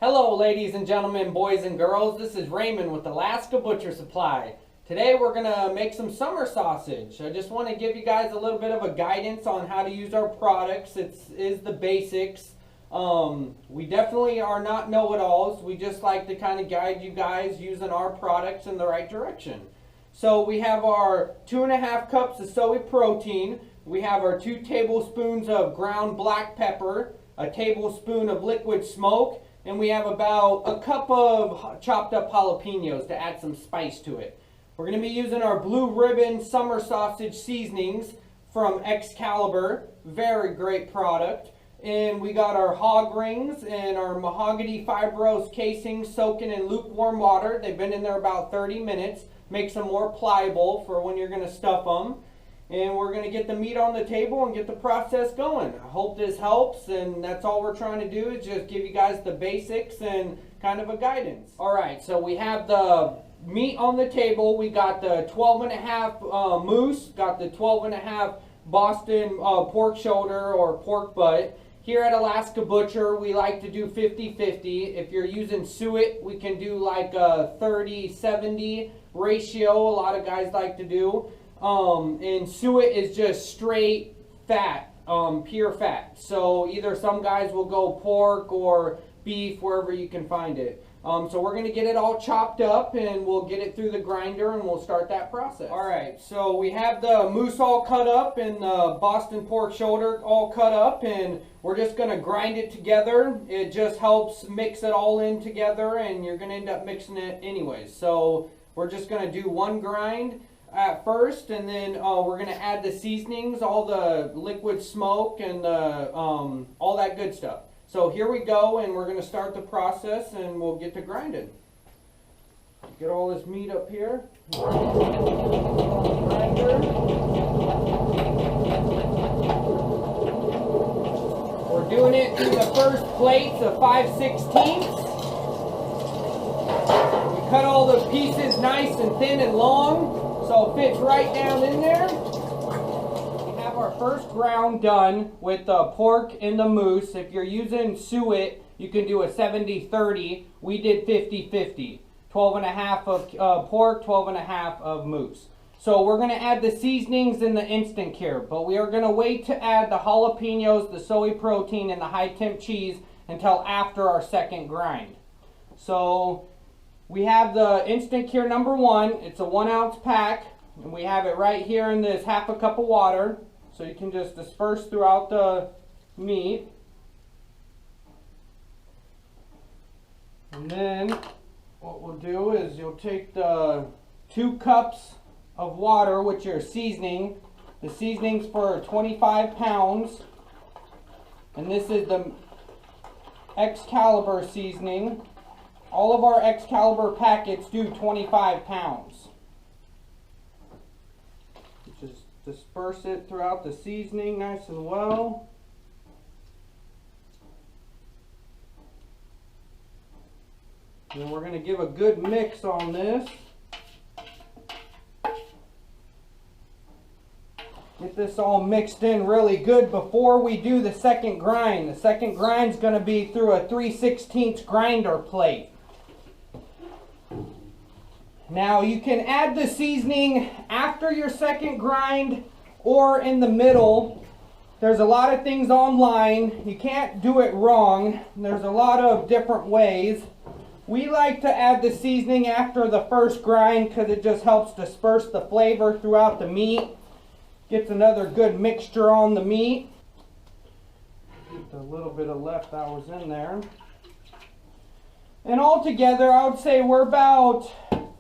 Hello ladies and gentlemen, boys and girls, this is Raymond with Alaska Butcher Supply. Today we're going to make some summer sausage. I just want to give you guys a little bit of a guidance on how to use our products. It is the basics. We definitely are not know-it-alls. We just like to kind of guide you guys using our products in the right direction. So we have our 2.5 cups of soy protein. We have our 2 tablespoons of ground black pepper, a tablespoon of liquid smoke, and we have about a cup of chopped up jalapenos to add some spice to it. We're going to be using our Blue Ribbon Summer Sausage Seasonings from Excalibur. Very great product. And we got our hog rings and our mahogany fibrose casings soaking in lukewarm water. They've been in there about 30 minutes. Makes them more pliable for when you're going to stuff them. And we're going to get the meat on the table and get the process going. I hope this helps, and that's all we're trying to do is just give you guys the basics and kind of a guidance. Alright, so we have the meat on the table. We got the 12.5 moose, got the 12.5 Boston pork shoulder or pork butt. Here at Alaska Butcher, we like to do 50-50. If you're using suet, we can do like a 30-70 ratio. A lot of guys like to do. And suet is just straight fat, pure fat. So either some guys will go pork or beef, wherever you can find it. So we're going to get it all chopped up and we'll get it through the grinder and we'll start that process. Alright, so we have the moose all cut up and the Boston pork shoulder all cut up, and we're just going to grind it together. It just helps mix it all in together, and you're going to end up mixing it anyways. So we're just going to do one grind at first, and then we're going to add the seasonings, all the liquid smoke and the, all that good stuff. So here we go, and we're going to start the process and we'll get to grinding. Get all this meat up here. Grinder. We're doing it through the first plates of 5/16. We cut all the pieces nice and thin and long, so it fits right down in there. We have our first ground done with the pork and the moose. If you're using suet, you can do a 70-30. We did 50-50. 12.5 of pork, 12.5 of moose. So we're going to add the seasonings in the instant cure, but we are going to wait to add the jalapenos, the soy protein, and the high temp cheese until after our second grind. So we have the instant cure number 1. It's a 1 ounce pack, and we have it right here in this half a cup of water. So you can just disperse throughout the meat. And then what we'll do is you'll take the 2 cups of water, which are seasoning. The seasoning's for 25 pounds. And this is the Excalibur seasoning. All of our Excalibur packets do 25 pounds. Just disperse it throughout the seasoning nice and well. And we're going to give a good mix on this. Get this all mixed in really good before we do the second grind. The second grind is going to be through a 3/16 grinder plate. Now you can add the seasoning after your second grind or in the middle. There's a lot of things online. You can't do it wrong. There's a lot of different ways. We like to add the seasoning after the first grind because it just helps disperse the flavor throughout the meat. Gets another good mixture on the meat. Get a little bit of leftovers in there. And altogether, I would say we're about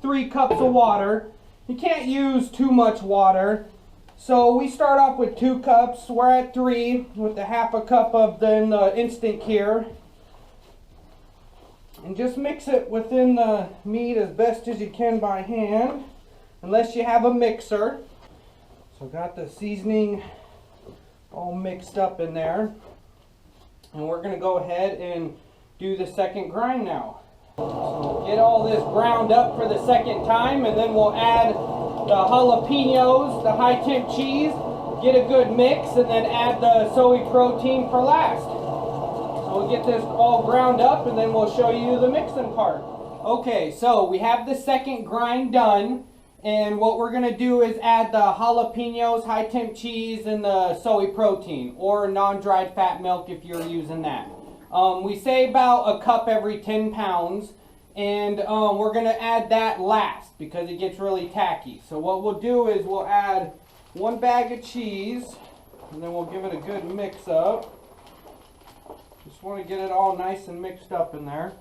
3 cups of water. You can't use too much water. So we start off with 2 cups. We're at 3 with the half a cup of then the instant cure. And just mix it within the meat as best as you can by hand, unless you have a mixer. So got the seasoning all mixed up in there. And we're going to go ahead and do the second grind now. So get all this ground up for the second time, and then we'll add the jalapenos, the high temp cheese, get a good mix, and then add the soy protein for last. So We'll get this all ground up and then we'll show you the mixing part. Okay, so we have the second grind done. And what we're going to do is add the jalapenos, high temp cheese, and the soy protein, or non-dried fat milk if you're using that. We say about a cup every 10 pounds. And we're going to add that last because it gets really tacky. So what we'll do is we'll add 1 bag of cheese. And then we'll give it a good mix up. Just want to get it all nice and mixed up in there.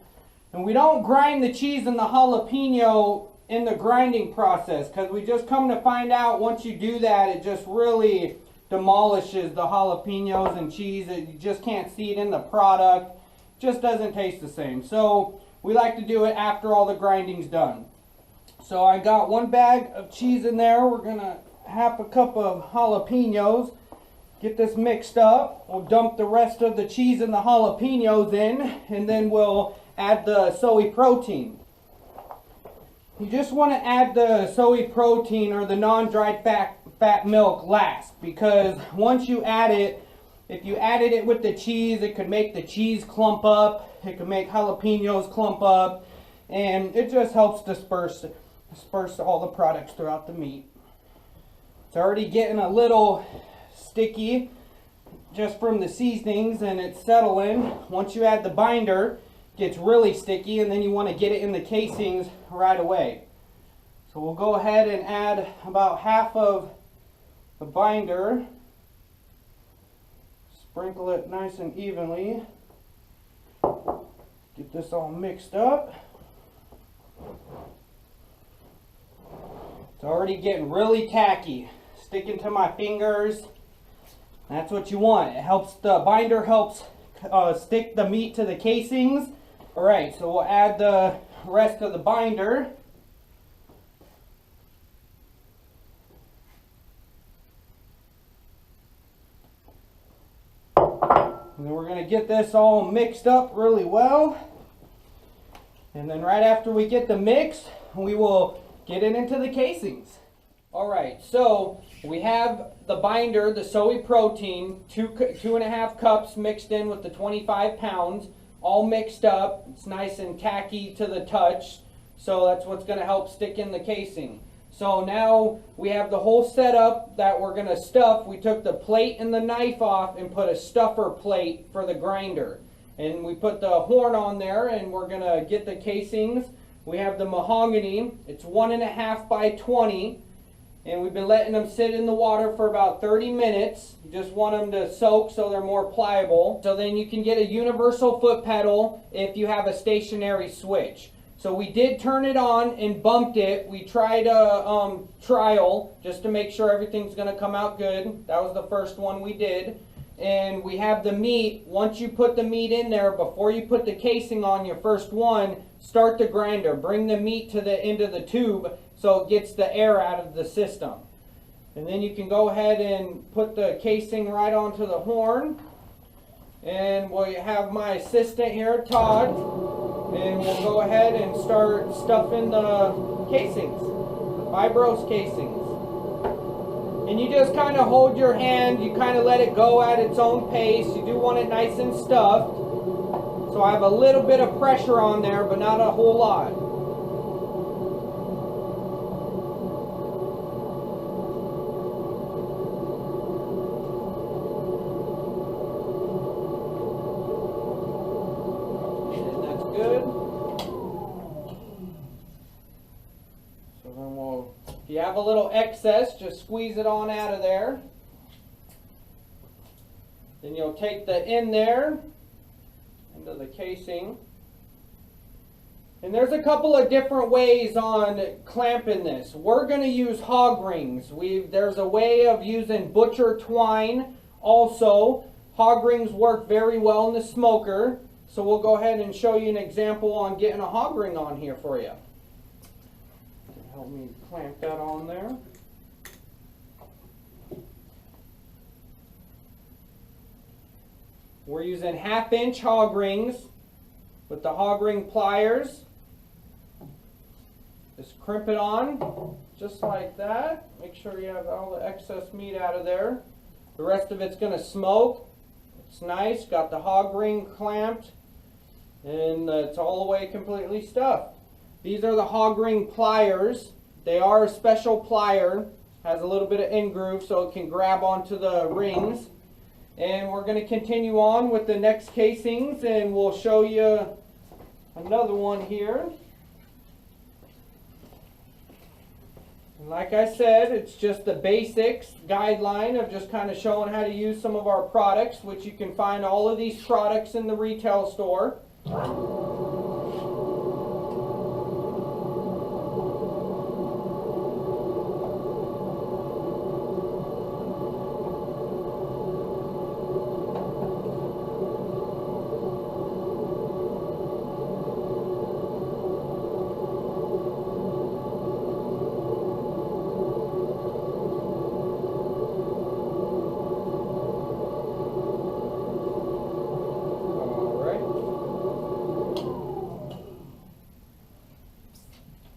And we don't grind the cheese and the jalapeno in the grinding process, because we just come to find out once you do that, it just really demolishes the jalapenos and cheese. You just can't see it in the product. It just doesn't taste the same. So we like to do it after all the grinding's done. So I got 1 bag of cheese in there. We're gonna half a cup of jalapenos. Get this mixed up. We'll dump the rest of the cheese and the jalapenos in, and then we'll add the soy protein. You just want to add the soy protein or the non-dried fat milk last, because once you add it, if you added it with the cheese, it could make the cheese clump up, it could make jalapenos clump up, and it just helps disperse all the products throughout the meat. It's already getting a little sticky just from the seasonings, and it's settling. Once you add the binder, gets really sticky, and then you want to get it in the casings right away. So we'll go ahead and add about half of the binder. Sprinkle it nice and evenly. Get this all mixed up. It's already getting really tacky, sticking to my fingers. That's what you want. It helps, the binder helps stick the meat to the casings. Alright, so we'll add the rest of the binder. And then we're going to get this all mixed up really well. And then right after we get the mix, we will get it into the casings. Alright, so we have the binder, the soy protein, 2.5 cups mixed in with the 25 pounds. All mixed up. It's nice and tacky to the touch, so that's what's going to help stick in the casing. So now we have the whole setup that we're going to stuff. We took the plate and the knife off and put a stuffer plate for the grinder, and we put the horn on there, and we're going to get the casings. We have the mahogany. It's 1.5 by 20, and we've been letting them sit in the water for about 30 minutes. You just want them to soak so they're more pliable. So then you can get a universal foot pedal if you have a stationary switch. So we did turn it on and bumped it. We tried a trial just to make sure everything's going to come out good. That was the first one we did. And we have the meat. Once you put the meat in there, before you put the casing on your first one, start the grinder. Bring the meat to the end of the tube so it gets the air out of the system. And then you can go ahead and put the casing right onto the horn. And we'll have my assistant here, Todd, and we'll go ahead and start stuffing the casings, the fibros casings. And you just kind of hold your hand, you kind of let it go at its own pace. You do want it nice and stuffed. So I have a little bit of pressure on there, but not a whole lot. Good. So then if you have a little excess, just squeeze it on out of there. Then you'll take the end there into the casing. And there's a couple of different ways on clamping this. We're going to use hog rings. There's a way of using butcher twine also. Hog rings work very well in the smoker. So we'll go ahead and show you an example on getting a hog ring on here for you. Help me clamp that on there. We're using 1/2-inch hog rings with the hog ring pliers. Just crimp it on just like that. Make sure you have all the excess meat out of there. The rest of it's going to smoke. It's nice, got the hog ring clamped, and it's all the way completely stuffed. These are the hog ring pliers. They are a special plier, has a little bit of end groove so it can grab onto the rings. And we're going to continue on with the next casings, and we'll show you another one here. And like I said, it's just the basics guideline of just kind of showing how to use some of our products, which you can find all of these products in the retail store.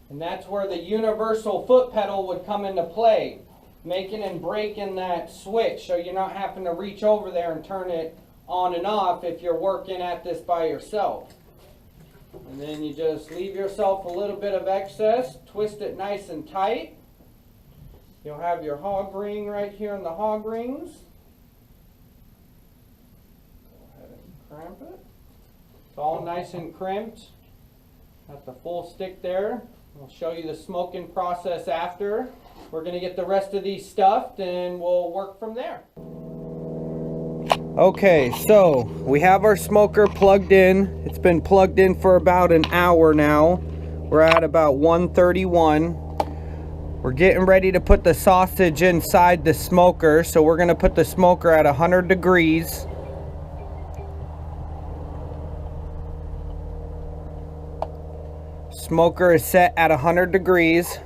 And that's where the universal foot pedal would come into play, making and breaking that switch so you're not having to reach over there and turn it on and off if you're working at this by yourself. And then you just leave yourself a little bit of excess, twist it nice and tight. You'll have your hog ring right here in the hog rings. Go ahead and cramp it. It's all nice and crimped. Got the full stick there. We'll show you the smoking process after. We're going to get the rest of these stuffed and we'll work from there. Okay, so we have our smoker plugged in. It's been plugged in for about an hour now. We're at about 131. We're getting ready to put the sausage inside the smoker. So we're going to put the smoker at 100 degrees. Smoker is set at 100 degrees.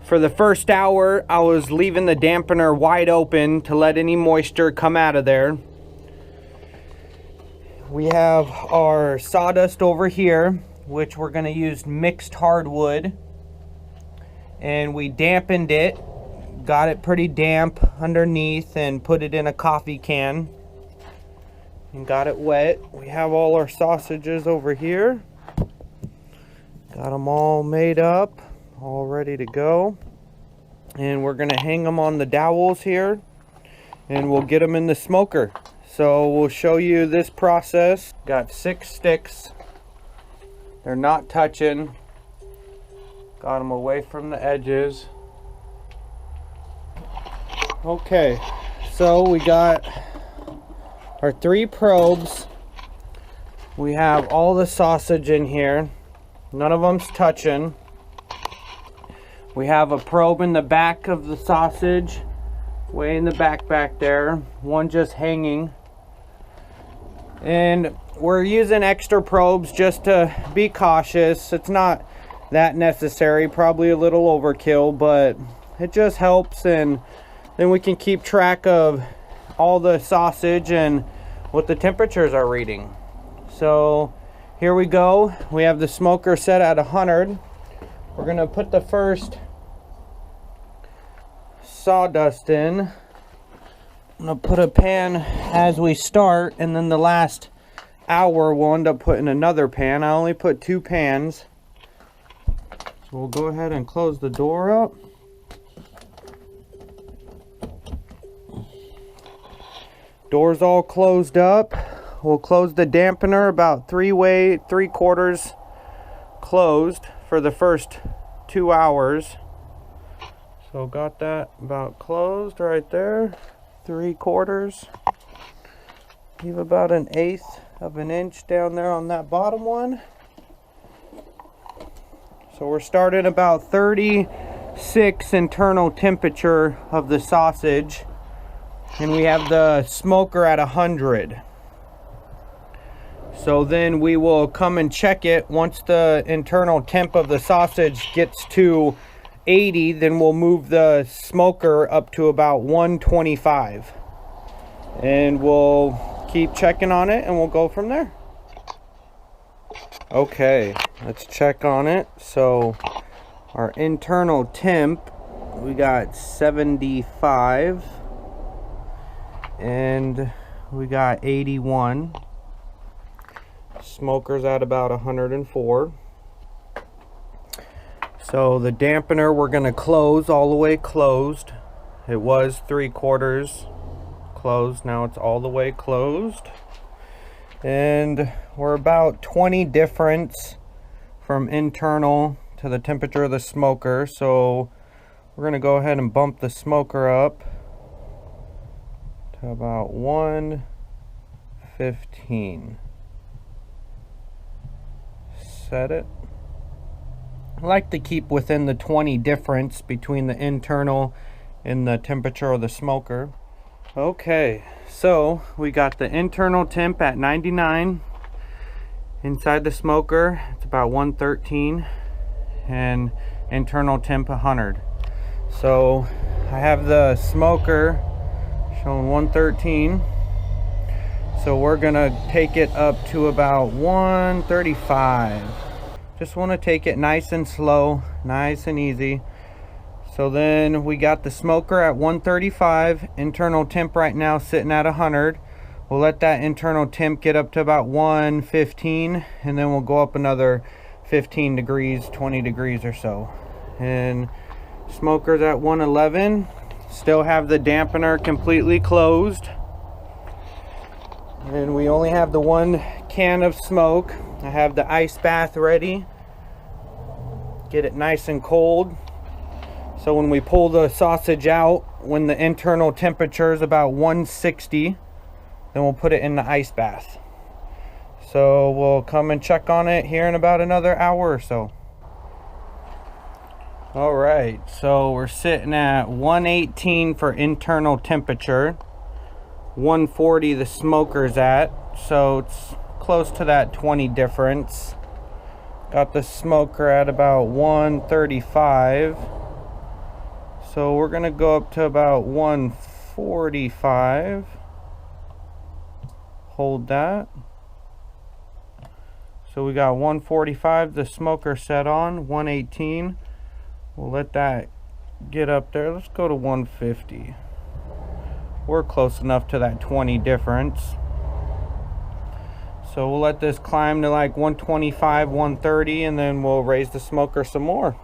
For the first hour, I was leaving the dampener wide open to let any moisture come out of there. We have our sawdust over here, which we're going to use mixed hardwood. And we dampened it, got it pretty damp underneath, and put it in a coffee can. And got it wet. We have all our sausages over here. Got them all made up, all ready to go. And we're gonna hang them on the dowels here and we'll get them in the smoker. So we'll show you this process. Got 6 sticks. They're not touching. Got them away from the edges. Okay, so we got our 3 probes. We have all the sausage in here. None of them's touching. We have a probe in the back of the sausage, way in the back there. One just hanging. And we're using extra probes just to be cautious. It's not that necessary, probably a little overkill, but it just helps, and then we can keep track of all the sausage and what the temperatures are reading. So here we go. We have the smoker set at 100. We're gonna put the first sawdust in. I'm gonna put a pan as we start, and then the last hour we'll end up putting another pan. I only put 2 pans. So we'll go ahead and close the door up. Door's all closed up. We'll close the dampener about 3/4 closed for the first 2 hours. So got that about closed right there. 3/4. Leave about 1/8 of an inch down there on that bottom one. So we're starting about 36 internal temperature of the sausage, and we have the smoker at 100. So then we will come and check it. Once the internal temp of the sausage gets to 80, then we'll move the smoker up to about 125. And we'll keep checking on it and we'll go from there. Okay, let's check on it. So our internal temp, we got 75. And we got 81. Smoker's at about 104. So the dampener we're going to close all the way closed. It was 3/4 closed, now it's all the way closed. And we're about 20 difference from internal to the temperature of the smoker. So we're going to go ahead and bump the smoker up to about 115. Set it. I like to keep within the 20 difference between the internal and the temperature of the smoker. Okay, so we got the internal temp at 99. Inside the smoker, it's about 113, and internal temp 100. So I have the smoker showing 113. So we're gonna take it up to about 135. Just want to take it nice and slow, nice and easy. So then we got the smoker at 135, internal temp right now sitting at 100. We'll let that internal temp get up to about 115, and then we'll go up another 15 degrees, 20 degrees or so. And smoker's at 111. Still have the dampener completely closed. And we only have the one can of smoke. I have the ice bath ready. Get it nice and cold. So when we pull the sausage out, when the internal temperature is about 160, then we'll put it in the ice bath. So we'll come and check on it here in about another hour or so. All right, so we're sitting at 118 for internal temperature. 140 the smoker's at, so it's close to that 20 difference. Got the smoker at about 135. So we're gonna go up to about 145. Hold that. So we got 145, the smoker set on, 118. We'll let that get up there. Let's go to 150. We're close enough to that 20 difference. So we'll let this climb to like 125, 130, and then we'll raise the smoker some more.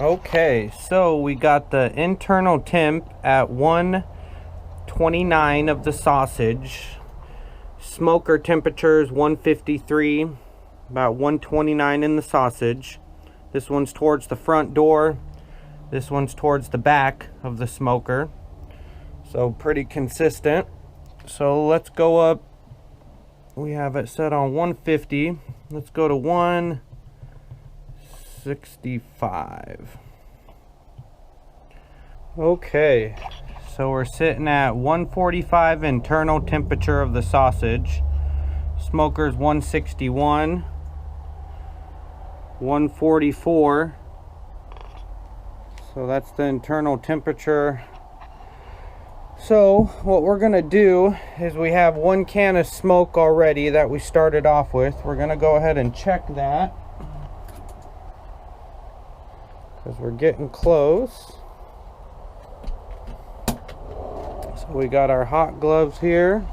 Okay, so we got the internal temp at 129 of the sausage. Smoker temperature is 153, about 129 in the sausage. This one's towards the front door. This one's towards the back of the smoker. So pretty consistent. So let's go up. We have it set on 150. Let's go to 165. Okay, so we're sitting at 145 internal temperature of the sausage. Smoker's 161. 144. So that's the internal temperature. So what we're gonna do is we have one can of smoke already that we started off with. We're gonna go ahead and check that because we're getting close. So we got our hot gloves here.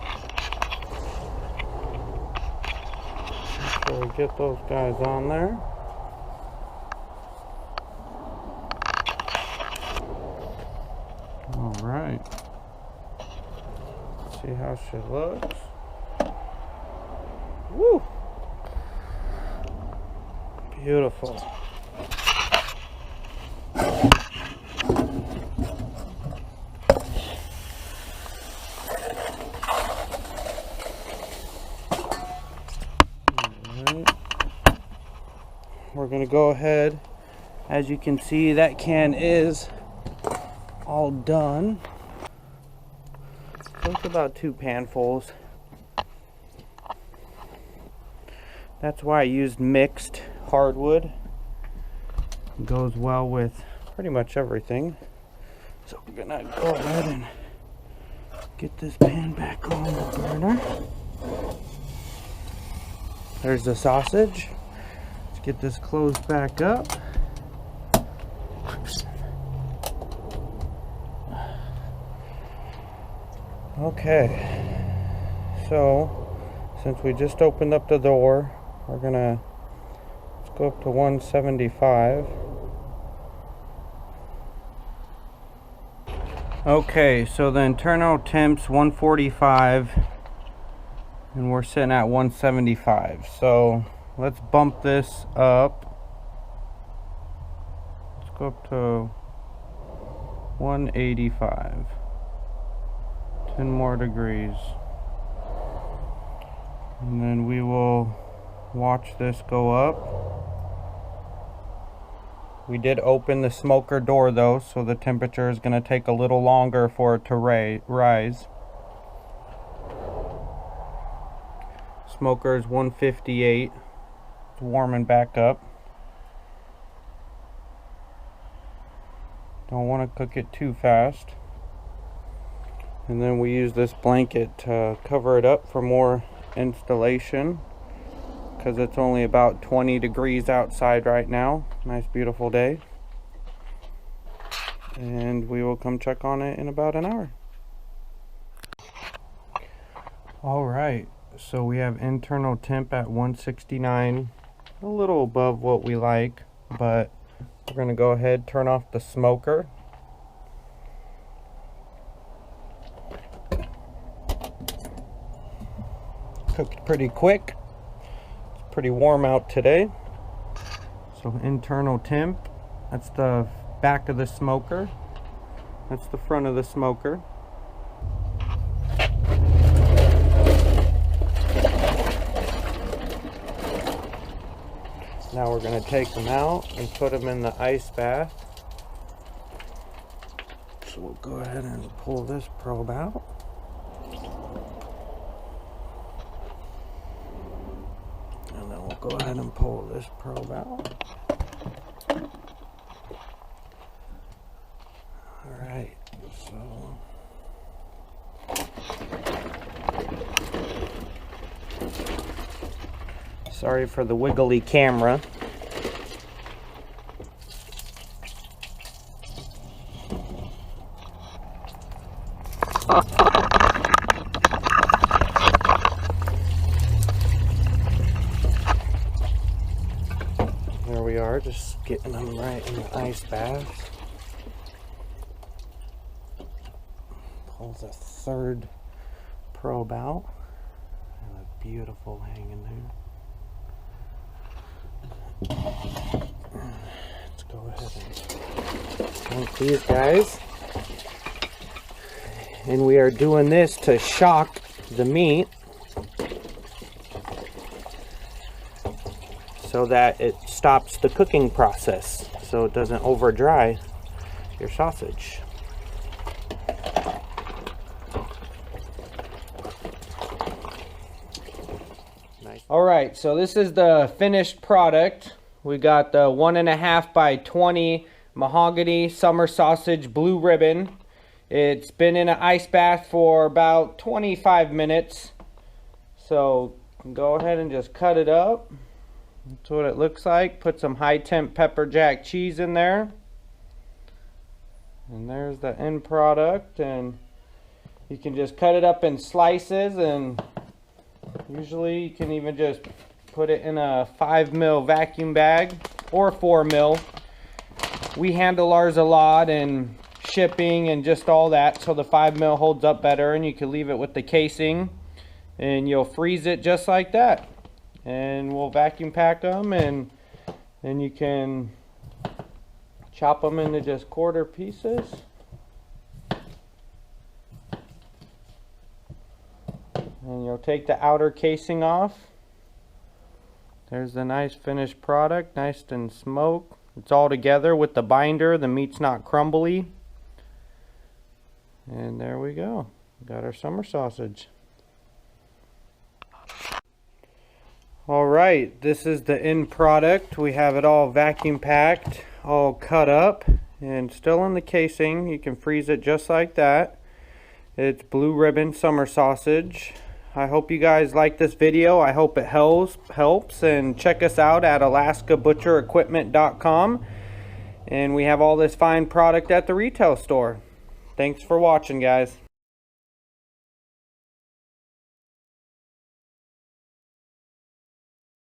So we get those guys on there. All right. See how she looks. Woo! Beautiful. Alright. We're gonna go ahead. As you can see, that can is all done. It's about 2 panfuls. That's why I used mixed hardwood. It goes well with pretty much everything. So we're gonna go ahead and get this pan back on the burner. There's the sausage. Let's get this closed back up. Okay, so since we just opened up the door, let's go up to 175. Okay, so the internal temp's 145 and we're sitting at 175. So let's bump this up. Let's go up to 185. 10 more degrees. And then we will watch this go up. We did open the smoker door though, so the temperature is going to take a little longer for it to rise. Smoker is 158. It's warming back up. Don't want to cook it too fast. And then we use this blanket to cover it up for more installation, because it's only about 20 degrees outside right now. Nice beautiful day. And we will come check on it in about an hour. Alright, so we have internal temp at 169, a little above what we like, but we're going to go ahead, turn off the smoker. Cooked pretty quick. It's pretty warm out today. So internal temp, that's the back of the smoker. That's the front of the smoker. Now we're going to take them out and put them in the ice bath. So we'll go ahead and pull this probe out. And then we'll go ahead and pull this probe out. Alright, so sorry for the wiggly camera. There we are, just getting them right in the ice bath. Pull the third probe out. And a beautiful hanging there. Let's go ahead and count these guys. And we are doing this to shock the meat so that it stops the cooking process, so it doesn't over dry your sausage. Nice. Alright, so this is the finished product. We got the 1.5 by 20 mahogany summer sausage blue ribbon. It's been in an ice bath for about 25 minutes. So go ahead and just cut it up. That's what it looks like. Put some high temp pepper jack cheese in there. And there's the end product. And you can just cut it up in slices, and usually you can even just put it in a 5mm vacuum bag or 4mm. We handle ours a lot and shipping and just all that, so the 5mm holds up better, and you can leave it with the casing and you'll freeze it just like that. And we'll vacuum pack them, and then you can chop them into just quarter pieces. And you'll take the outer casing off. There's the nice finished product, nice and smoked. It's all together with the binder. The meat's not crumbly. And there we go. Got our summer sausage. Alright, this is the end product. We have it all vacuum packed, all cut up, and still in the casing. You can freeze it just like that. It's blue ribbon summer sausage. I hope you guys like this video. I hope it helps, and check us out at alaskabutcherequipment.com. And we have all this fine product at the retail store. Thanks for watching, guys.